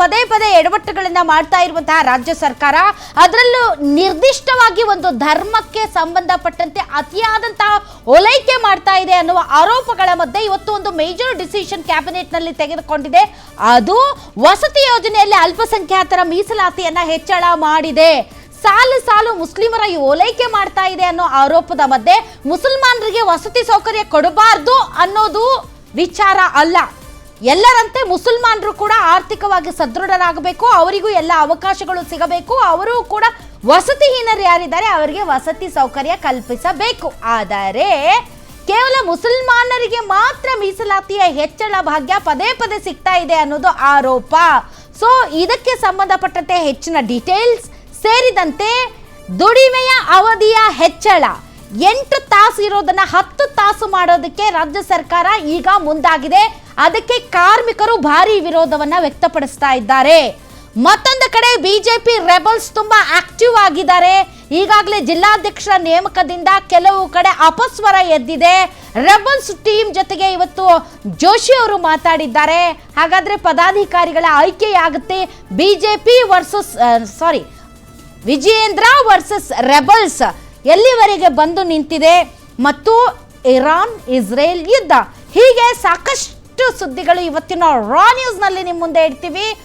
ಪದೇ ಪದೇ ಎಡವಟ್ಟುಗಳನ್ನ ಮಾಡ್ತಾ ಇರುವಂತಹ ರಾಜ್ಯ ಸರ್ಕಾರ, ಅದರಲ್ಲೂ ನಿರ್ದಿಷ್ಟವಾಗಿ ಒಂದು ಧರ್ಮಕ್ಕೆ ಸಂಬಂಧಪಟ್ಟಂತೆ ಅತಿಯಾದಂತಹ ಓಲೈಕೆ ಮಾಡ್ತಾ ಇದೆ ಅನ್ನುವ ಆರೋಪಗಳ ಮಧ್ಯೆ ಇವತ್ತು ಒಂದು ಮೇಜರ್ ಡಿಸಿಷನ್ ಕ್ಯಾಬಿನೆಟ್ ನಲ್ಲಿ ತೆಗೆದುಕೊಂಡಿದೆ. ಅದು ವಸತಿ ಯೋಜನೆಯಲ್ಲಿ ಅಲ್ಪಸಂಖ್ಯಾತರ ಮೀಸಲಾತಿಯನ್ನ ಹೆಚ್ಚಳ ಮಾಡಿದೆ. ಸಾಲು ಸಾಲು ಮುಸ್ಲಿಮರ ಓಲೈಕೆ ಮಾಡ್ತಾ ಇದೆ ಅನ್ನೋ ಆರೋಪದ ಮಧ್ಯೆ ಮುಸಲ್ಮಾನರಿಗೆ ವಸತಿ ಸೌಕರ್ಯ ಕೊಡಬಾರ್ದು ಅನ್ನೋದು ವಿಚಾರ ಅಲ್ಲ. ಎಲ್ಲರಂತೆ ಮುಸಲ್ಮಾನರು ಕೂಡ ಆರ್ಥಿಕವಾಗಿ ಸದೃಢರಾಗಬೇಕು, ಅವರಿಗೂ ಎಲ್ಲ ಅವಕಾಶಗಳು ಸಿಗಬೇಕು, ಅವರು ಕೂಡ ವಸತಿಹೀನರು ಯಾರಿದ್ದಾರೆ ಅವರಿಗೆ ವಸತಿ ಸೌಕರ್ಯ ಕಲ್ಪಿಸಬೇಕು. ಆದರೆ ಕೇವಲ ಮುಸಲ್ಮಾನರಿಗೆ ಮಾತ್ರ ಮೀಸಲಾತಿಯ ಹೆಚ್ಚಳ ಭಾಗ್ಯ ಪದೇ ಪದೇ ಸಿಗ್ತಾ ಇದೆ ಅನ್ನೋದು ಆರೋಪ. ಸೊ ಇದಕ್ಕೆ ಸಂಬಂಧಪಟ್ಟಂತೆ ಹೆಚ್ಚಿನ ಡೀಟೇಲ್ಸ್ ಸೇರಿದಂತೆ ದುಡಿಮೆಯ ಅವಧಿಯ ಹೆಚ್ಚಳ 8 ತಾಸು ಇರೋದನ್ನ 10 ತಾಸು ಮಾಡೋದಕ್ಕೆ ರಾಜ್ಯ ಸರ್ಕಾರ ಈಗ ಮುಂದಾಗಿದೆ. ಅದಕ್ಕೆ ಕಾರ್ಮಿಕರು ಭಾರಿ ವಿರೋಧವನ್ನ ವ್ಯಕ್ತಪಡಿಸ್ತಾ ಇದ್ದಾರೆ. ಮತ್ತೊಂದು ಕಡೆ ಬಿಜೆಪಿ ರೆಬಲ್ಸ್ ತುಂಬಾ ಆಕ್ಟಿವ್ ಆಗಿದ್ದಾರೆ. ಈಗಾಗಲೇ ಜಿಲ್ಲಾಧ್ಯಕ್ಷರ ನೇಮಕದಿಂದ ಕೆಲವು ಕಡೆ ಅಪಸ್ವರ ಎದ್ದಿದೆ. ರೆಬಲ್ಸ್ ಟೀಮ್ ಜೊತೆಗೆ ಇವತ್ತು ಜೋಶಿ ಅವರು ಮಾತಾಡಿದ್ದಾರೆ. ಹಾಗಾದ್ರೆ ಪದಾಧಿಕಾರಿಗಳ ಆಯ್ಕೆಯಾಗುತ್ತೆ. ಬಿಜೆಪಿ ವಿಜಯೇಂದ್ರ ವರ್ಸಸ್ ರೆಬಲ್ಸ್ ಎಲ್ಲಿವರೆಗೆ ಬಂದು ನಿಂತಿದೆ ಮತ್ತು ಇರಾನ್ ಇಸ್ರೇಲ್ ಯುದ್ಧ, ಹೀಗೆ ಸಾಕಷ್ಟು ಸುದ್ದಿಗಳು ಇವತ್ತಿನ ರಾ ನ್ಯೂಸ್ ನಲ್ಲಿ ನಿಮ್ಮ ಮುಂದೆ ಇಡ್ತೀವಿ.